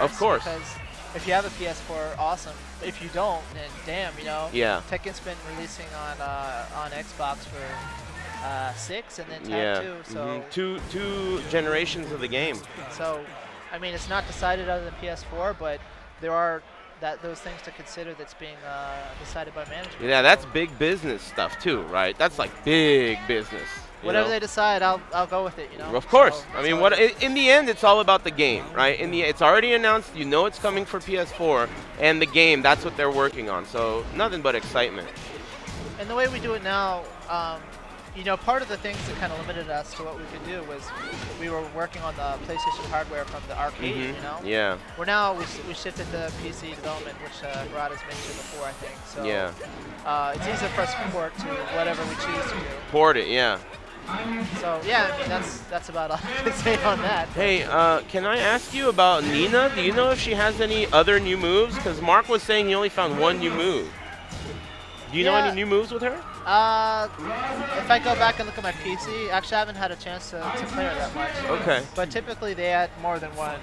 Of course. Because if you have a PS4, awesome. If you don't, then damn, you know. Yeah. Tekken's been releasing on Xbox for 6 and then Yeah. Tab 2. So two generations of the game. So, I mean, it's not decided other than PS4, but there are those things to consider that's being decided by management. Yeah, that's big business stuff too, right? That's like big business. Whatever they decide, I'll go with it. You know. Of course. So I mean, what in the end, it's all about the game, right? It's already announced. You know, it's coming for PS4, and the game. That's what they're working on. So nothing but excitement. And the way we do it now, you know, part of the things that kind of limited us to what we could do was we were working on the PlayStation hardware from the arcade, you know? Yeah. We're now, we shifted to PC development, which Rod has mentioned before, I think. So yeah. It's easier for us to port to whatever we choose to do. Port it, yeah. So, yeah, I mean, that's about all I can say on that. Hey, can I ask you about Nina? Do you know if she has any other new moves? Because Mark was saying he only found one new move. Do you know any new moves with her? If I go back and look at my PC, actually I haven't had a chance to play her that much. Okay. But typically they add more than one.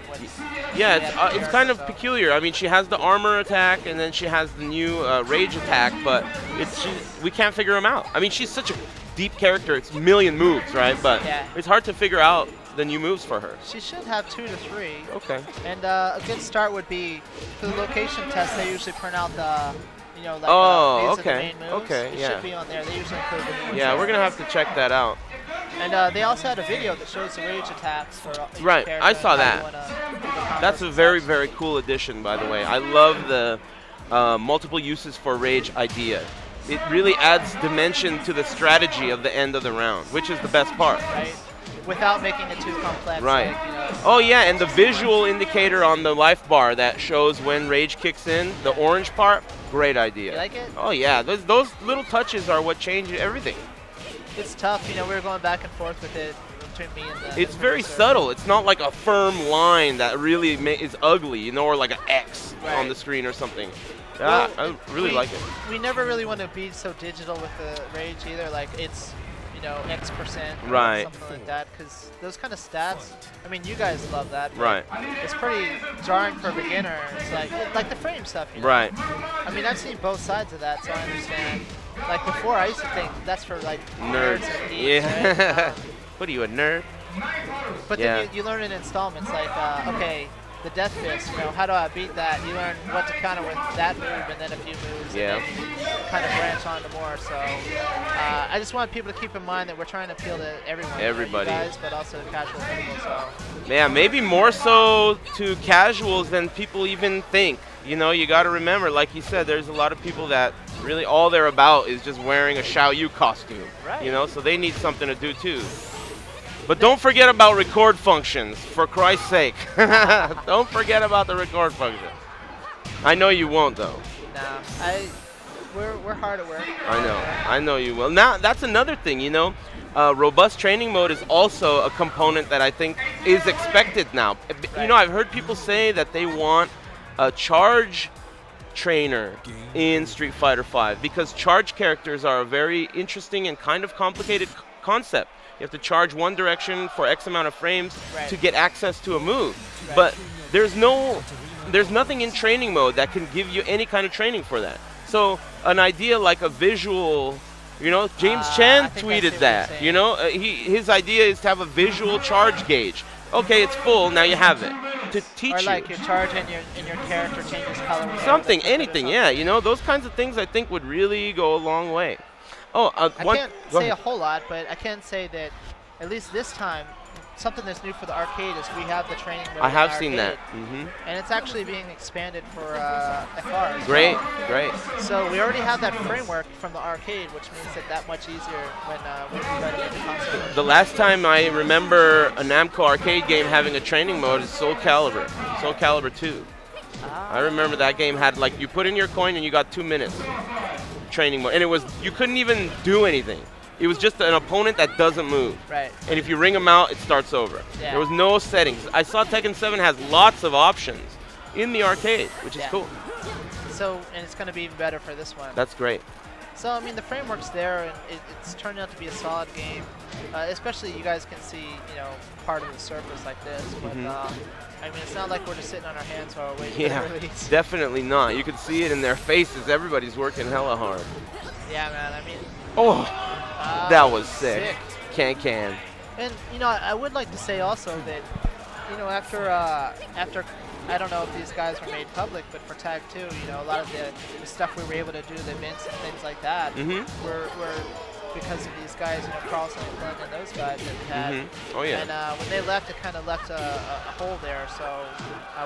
Yeah, it's kind of peculiar. I mean, she has the armor attack, and then she has the new rage attack, but we can't figure them out. I mean, she's such a deep character. It's a million moves, right? But it's hard to figure out the new moves for her. She should have 2 to 3. Okay. And a good start would be, for the location test, they usually print out the, you know, like these are the main moves. Okay, it should be on there. They usually include the moves. Yeah, we're going to have to check that out. And they also had a video that shows the rage attacks for each character. I saw that. That's a very, steps. very cool addition, by the way. I love the multiple uses for rage idea. It really adds dimension to the strategy of the end of the round, which is the best part. Right. Without making it too complex. Right. Like, you know. Oh, yeah, and the visual indicator on the life bar that shows when rage kicks in, the orange part, great idea. You like it? Oh, yeah. Those little touches are what change everything. It's tough. You know, we were going back and forth with it between me and the... It's very subtle. It's not like a firm line that really is ugly, you know, or like an X on the screen or something. Yeah, well, I really like it. We never really want to be so digital with the rage either. Like, it's, you know, X%, right, something like that, because those kind of stats, I mean, you guys love that, but right? It's pretty jarring for a beginner. It's like the frame stuff, you know? Right. I mean, I've seen both sides of that, so I understand. Like before, I used to think that's for like nerds and geeks, yeah. Right? What are you, a nerd? But then you learn in installments, like okay, the Death Fist, you know, how do I beat that? You learn what to counter with that move and then a few moves, and then kind of branch on to more. So I just want people to keep in mind that we're trying to appeal to everyone, everybody, you guys, but also casual people. So yeah, maybe more so to casuals than people even think. You know, you got to remember, like you said, there's a lot of people that really all they're about is just wearing a Xiaoyu costume. Right. You know, so they need something to do too. But don't forget about record functions, for Christ's sake. Don't forget about the record function. I know you won't, though. Nah, we're hard at work. I know you will. Now, that's another thing, you know. Robust training mode is also a component that I think is expected now. Right. You know, I've heard people say that they want a charge trainer in Street Fighter V because charge characters are a very interesting and kind of complicated concept. You have to charge one direction for X amount of frames to get access to a move. Right. But there's nothing in training mode that can give you any kind of training for that. So an idea like a visual, you know, James Chen tweeted that. You know, his idea is to have a visual charge gauge. Okay, it's full, now you have it. To teach you. Or like your charge and your character changes color. Something, anything, yeah. You know, those kinds of things I think would really go a long way. Oh, I can't say a whole lot, but I can say that at least this time, something that's new for the arcade is we have the training mode. I have seen that. And it's actually being expanded for FR. Great, great. So we already have that framework from the arcade, which makes it that much easier when we try to make the console. The last time I remember a Namco arcade game having a training mode is Soul Calibur 2. I remember that game had, like, you put in your coin and you got 2 minutes. Training mode, and you couldn't even do anything. It was just an opponent that doesn't move. Right. And if you ring them out, it starts over. Yeah. There was no settings. I saw Tekken 7 has lots of options in the arcade, which is cool. So, and it's going to be even better for this one. That's great. So, I mean, the framework's there, and it's turned out to be a solid game. Especially, you guys can see, you know, part of the surface like this. But, I mean, it's not like we're just sitting on our hands while we're waiting for the release. Definitely not. You can see it in their faces. Everybody's working hella hard. Yeah, man. I mean... Oh, that was sick. Can. And, you know, I would like to say also that, you know, after I don't know if these guys were made public, but for Tag 2, you know, a lot of the stuff we were able to do, the events and things like that, were because of these guys, you know, Carlson and Glenn and those guys that we had. Oh, yeah. And when they left, it kind of left a hole there. So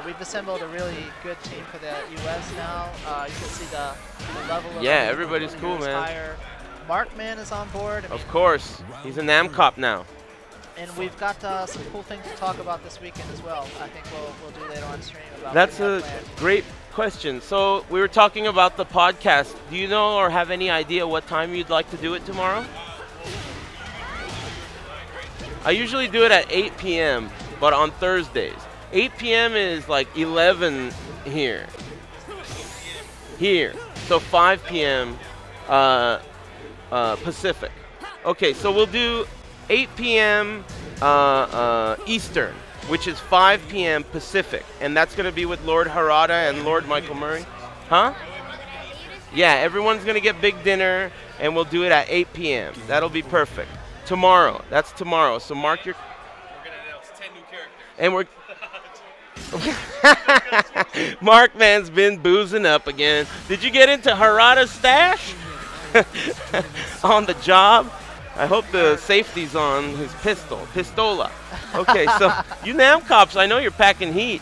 we've assembled a really good team for the U.S. now. You can see the level of everybody's cool, man. Higher. Markman is on board. I mean, of course. He's a Namcop now. And we've got some cool things to talk about this weekend as well. I think we'll do later on stream about. That's a great question. So we were talking about the podcast. Do you know or have any idea what time you'd like to do it tomorrow? I usually do it at 8 p.m., but on Thursdays. 8 p.m. is like 11 here. So 5 p.m. Pacific. Okay, so we'll do 8 p.m. Eastern, which is 5 p.m. Pacific, and that's going to be with Lord Harada and Lord Michael Murray. Huh? Yeah, everyone's going to get big dinner, and we'll do it at 8 p.m. That'll be perfect. Tomorrow. That's tomorrow. So mark your... We're going to announce 10 new characters. And we're... Markman's been boozing up again. Did you get into Harada's stash? On the job? I hope the safety's on his pistola. Okay, so you Namcops, I know you're packing heat.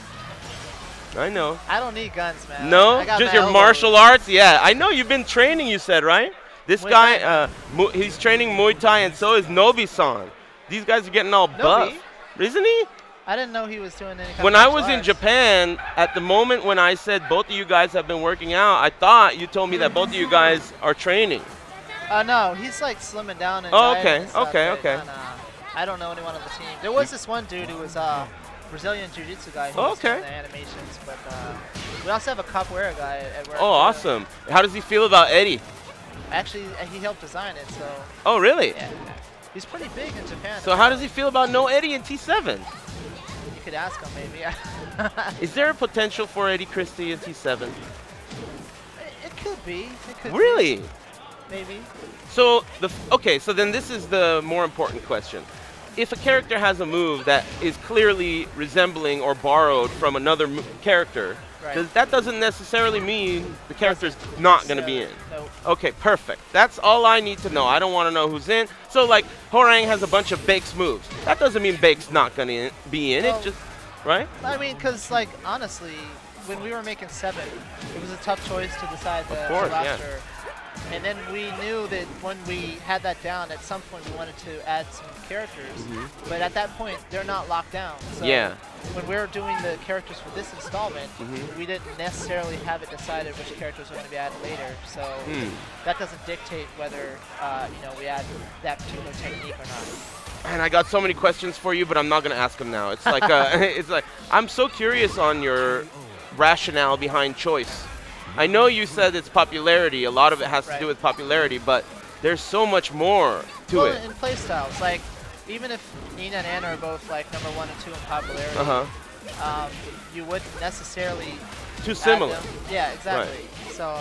I know. I don't need guns, man. No? Just your martial arts? Yeah, I know you've been training, you said, right? This guy, he's training Muay Thai, and so is Nobi-san. These guys are getting all buff. Isn't he? I didn't know he was doing any kind When of I was in Japan, at the moment when I said both of you guys have been working out, I thought you told me that both of you guys are training. No, he's like slimming down and okay. I don't know anyone on the team. There was this one dude who was Brazilian Jiu-Jitsu guy who was doing the animations, but we also have a capoeira guy at work. Oh, awesome. How does he feel about Eddie? Actually, he helped design it, so... Oh, really? Yeah. He's pretty big in Japan. So how does he feel about no Eddie in T7? You could ask him, maybe. Is there a potential for Eddie Christie in T7? It could be. It could really? Be. Maybe. So so then this is the more important question. If a character has a move that is clearly resembling or borrowed from another character, that doesn't necessarily mean the character's not going to be in. Nope. Okay, perfect. That's all I need to know. I don't want to know who's in. So like Horang has a bunch of Bake's moves. That doesn't mean Bake's not going to be in. Well, it just, right? I mean, because like honestly, when we were making 7, it was a tough choice to decide the roster. Yeah. And then we knew that when we had that down, at some point we wanted to add some characters. But at that point, they're not locked down. So when we were doing the characters for this installment, we didn't necessarily have it decided which characters were going to be added later. So that doesn't dictate whether we add that particular technique or not. And I got so many questions for you, but I'm not going to ask them now. It's like it's like I'm so curious on your rationale behind choice. I know you said it's popularity. A lot of it has to do with popularity, but there's so much more to it. In play styles, like even if Nina and Anna are both like number 1 and 2 in popularity, you wouldn't necessarily too similar. Yeah, exactly. Right. So.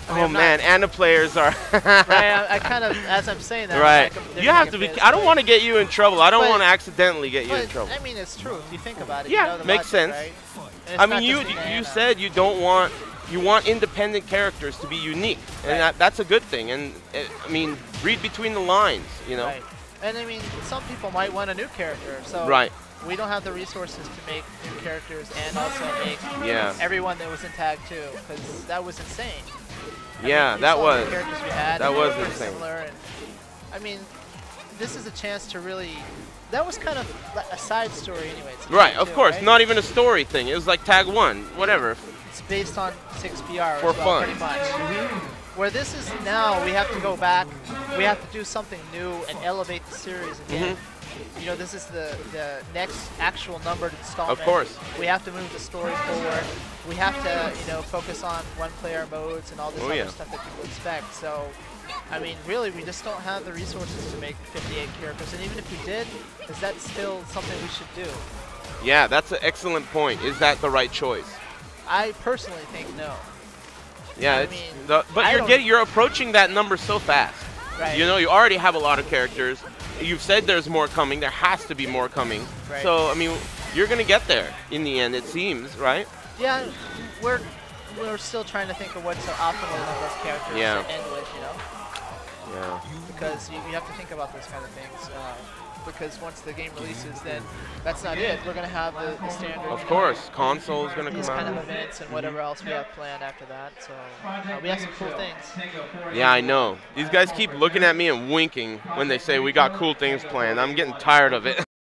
Oh man, Anna players are. I kind of, as I'm saying that. Right. Like, you have to be. I don't want to get you in trouble. I don't want to accidentally get you in trouble. I mean, it's true if you think about it. Yeah, you know the makes logic, sense. Right? I mean, you said you don't want. You want independent characters to be unique, and that's a good thing. And I mean, read between the lines, you know. Right. And I mean, some people might want a new character, so we don't have the resources to make new characters and also make everyone that was in Tag 2, because that was insane. Yeah, that was. The characters we had, that was insane. Similar, and I mean, this is a chance to really. That was kind of a side story, anyways. Right, of course, not even a story thing. It was like Tag 1, whatever. It's based on 6PR for fun, pretty much. Where this is now, we have to go back, we have to do something new and elevate the series again. you know, this is the next actual numbered installment. Of course. We have to move the story forward. We have to, you know, focus on one-player modes and all this other stuff that people expect. So, I mean, really, we just don't have the resources to make 58 characters. And even if we did, is that still something we should do? Yeah, that's an excellent point. Is that the right choice? I personally think no. Yeah, but you're approaching that number so fast. Right. You know, you already have a lot of characters. You've said there's more coming. There has to be more coming. Right. So, I mean, you're going to get there in the end, it seems, right? Yeah, we're still trying to think of what's the optimal number of characters to end with, you know? Yeah. Because you have to think about those kind of things. Because once the game releases, then that's not it. We're going to have the standard. Of course, console is going to come out. These kind of events and whatever else we have planned after that. So we have some cool things. Yeah, I know. These guys keep looking at me and winking when they say we got cool things planned. I'm getting tired of it.